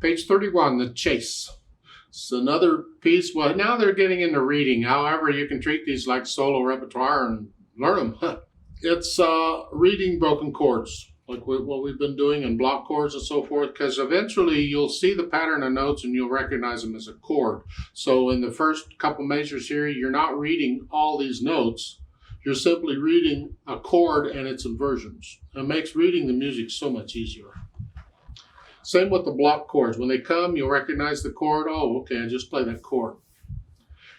Page 31, the chase. It's another piece. Well, now they're getting into reading. However, you can treat these like solo repertoire and learn them. It's reading broken chords, like what we've been doing, and block chords and so forth, because eventually you'll see the pattern of notes and you'll recognize them as a chord. So in the first couple measures here, you're not reading all these notes. You're simply reading a chord and its inversions. It makes reading the music so much easier. Same with the block chords. When they come, you'll recognize the chord. Oh, okay, I just play that chord.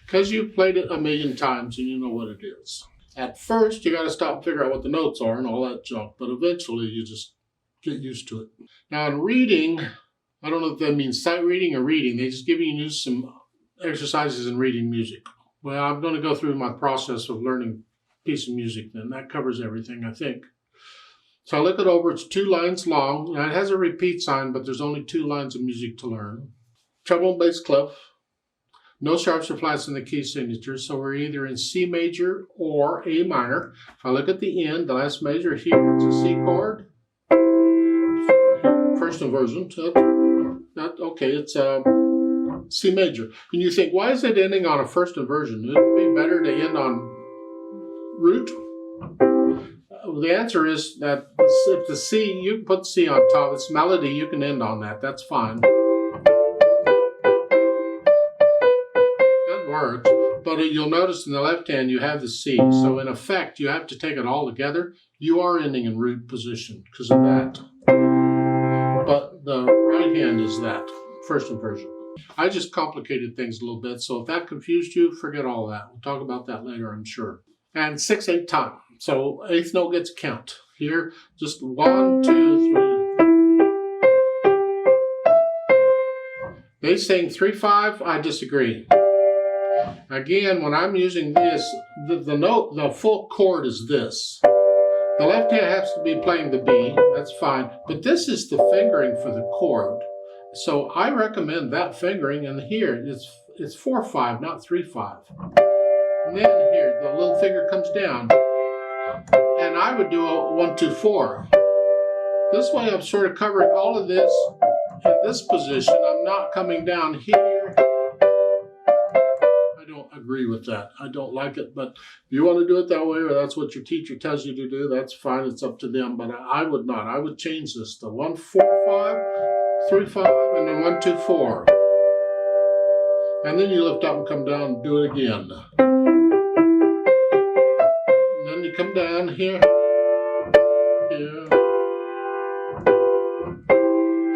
Because you've played it a million times and you know what it is. At first, you got to stop and figure out what the notes are and all that junk, but eventually you just get used to it. Now in reading, I don't know if that means sight reading or reading. They just give you some exercises in reading music. Well, I'm going to go through my process of learning a piece of music then. That covers everything, I think. So I look it over. It's 2 lines long. Now it has a repeat sign, but there's only 2 lines of music to learn. Treble and bass clef. No sharps or flats in the key signature, so we're either in C major or A minor. If I look at the end, the last measure here, it's a C chord. First inversion. Okay, it's C major. And you think, why is it ending on a first inversion? It would be better to end on root. The answer is that if the C, you can put C on top. It's melody, you can end on that. That's fine. That works. But you'll notice in the left hand you have the C. So in effect, you have to take it all together. You are ending in root position because of that. But the right hand is that, first inversion. I just complicated things a little bit. So if that confused you, forget all that. We'll talk about that later, I'm sure. And 6/8 time. So 8th note gets a count. Here, just 1, 2, 3. They sing 3/5. I disagree. Again, when I'm using this, the note, the full chord is this. The left hand has to be playing the B. That's fine. But this is the fingering for the chord. So I recommend that fingering. And here, it's 4/5, not 3/5. And then here, the little finger comes down. And I would do a 1, 2, 4. This way I'm sort of covering all of this in this position. I'm not coming down here. I don't agree with that. I don't like it, but if you want to do it that way, or that's what your teacher tells you to do, that's fine. It's up to them, but I would not. I would change this to 1, 4, 5, 3, 5, and then 1, 2, 4. And then you lift up and come down and do it again. You come down here, here.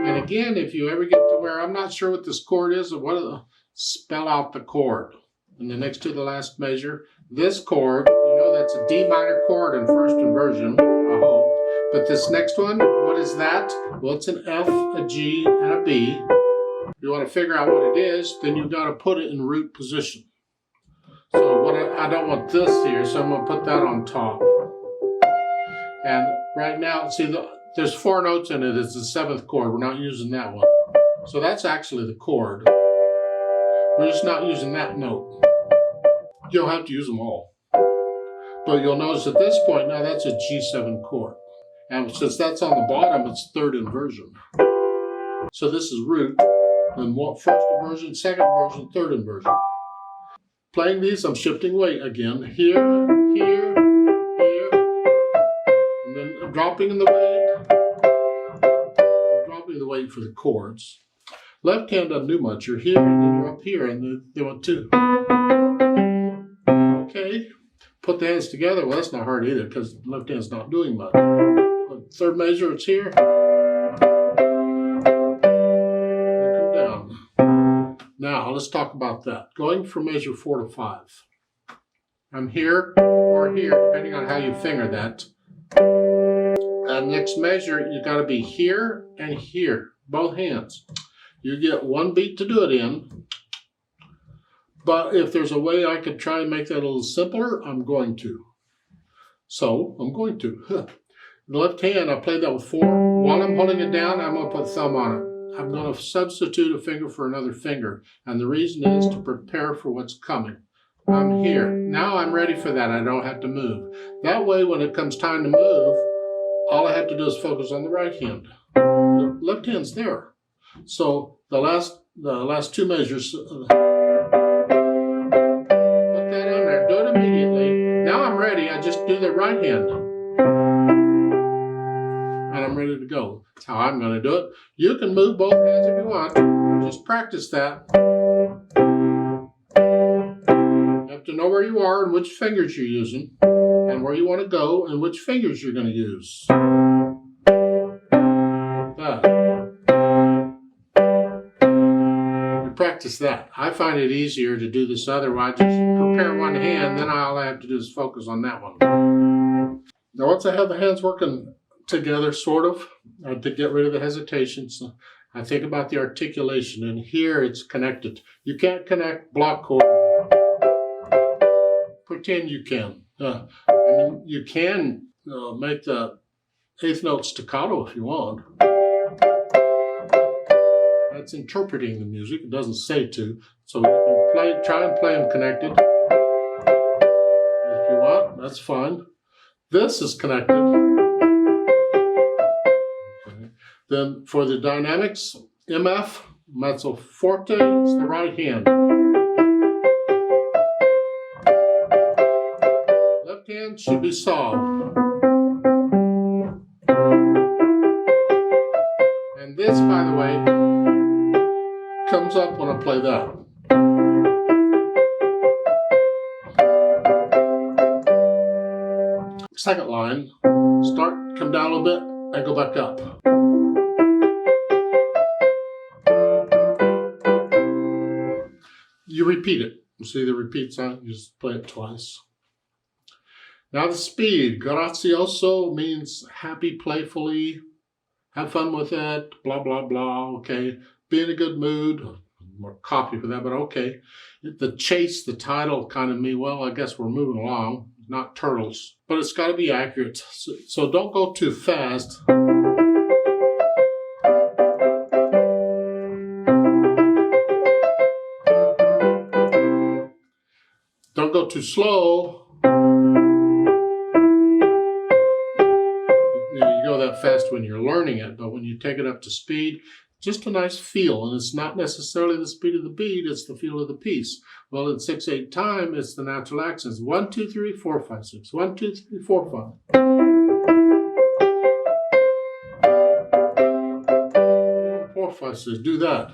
And again, if you ever get to where I'm not sure what this chord is, or spell out the chord. And the next to the last measure, this chord, you know that's a D minor chord in first inversion, I hope. But this next one, what is that? Well, it's an F, a G, and a B. If you want to figure out what it is, then you've got to put it in root position. So I don't want this here, so I'm going to put that on top. And right now, see, there's 4 notes in it. It's the 7th chord. We're not using that one. So that's actually the chord. We're just not using that note. You'll have to use them all. But you'll notice at this point, now that's a G7 chord. And since that's on the bottom, it's 3rd inversion. So this is root, then first inversion, 2nd inversion, 3rd inversion. Playing these, I'm shifting weight again. Here, here, here. And then I'm dropping in the weight. I'm dropping the weight for the chords. Left hand doesn't do much. You're here, and then you're up here, and they want 2. Okay. Put the hands together. Well, that's not hard either, because the left hand's not doing much. But 3rd measure, it's here. Now, let's talk about that. Going from measure 4 to 5. I'm here or here, depending on how you finger that. And next measure, you got to be here and here, both hands. You get 1 beat to do it in. But if there's a way I could try and make that a little simpler, I'm going to. So, I'm going to. The left hand, I played that with 4. While I'm holding it down, I'm going to put thumb on it. I'm going to substitute a finger for another finger. And the reason is to prepare for what's coming. I'm here. Now I'm ready for that. I don't have to move. That way, when it comes time to move, all I have to do is focus on the right hand. The left hand's there. So the last two measures, put that on there, do it immediately. Now I'm ready, I just do the right hand. And I'm ready to go. That's how I'm going to do it. You can move both hands if you want. Just practice that. You have to know where you are and which fingers you're using, and where you want to go and which fingers you're going to use. That. You practice that. I find it easier to do this other way. I just prepare one hand, then all I have to do is focus on that one. Now once I have the hands working together, sort of, to get rid of the hesitation, so I think about the articulation, and here it's connected. You can't connect block chord. Pretend you can. I mean, you can make the eighth note staccato if you want. That's interpreting the music. It doesn't say to. So you can try and play them connected. If you want, that's fine. This is connected. Okay. Then for the dynamics, MF, mezzo forte, it's the right hand. Left hand should be solved. And this, by the way, comes up when I play that. Second line, start, come down a little bit, and go back up. You repeat it. You see the repeat sign? You just play it twice. Now the speed. Grazioso means happy, playfully, have fun with it, blah, blah, blah, okay. Be in a good mood. More copy for that, but okay. The chase, the title kind of mean, well, I guess we're moving along, not turtles. But it's got to be accurate. So don't go too fast. Don't go too slow. You go that fast when you're learning it, but when you take it up to speed, just a nice feel, and it's not necessarily the speed of the beat, it's the feel of the piece. Well, in 6/8 time, it's the natural accents. 1, 2, 3, 4, 5, 6. 1, 2, 3, 4, 5. 4, 5, 6. Do that.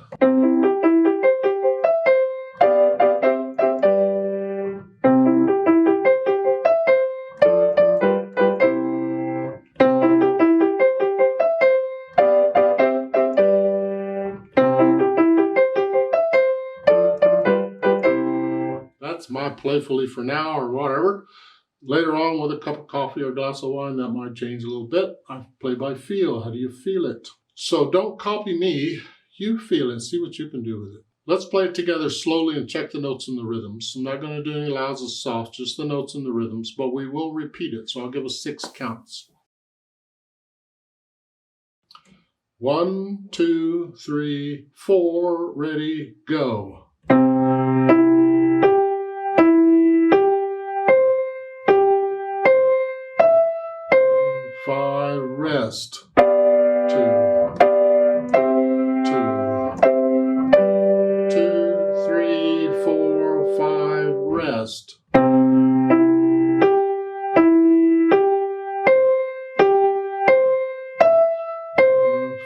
My playfully for now or whatever. Later on with a cup of coffee or a glass of wine, that might change a little bit. I play by feel. How do you feel it? So don't copy me. You feel it. See what you can do with it. Let's play it together slowly and check the notes and the rhythms. I'm not going to do any louds or softs, just the notes and the rhythms, but we will repeat it. So I'll give us 6 counts. 1, 2, 3, 4, ready, go. 5, rest. 2, 2, 2, 3, 4, 5, rest.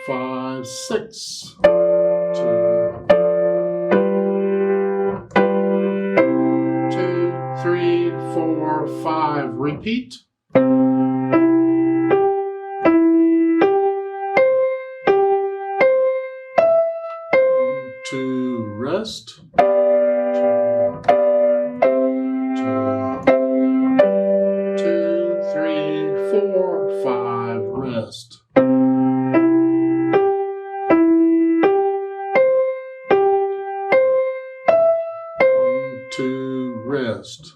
5, 6. 2, 3, 4, 5. Repeat. 2, rest. 2, 3, 4, 5, rest. 2, rest.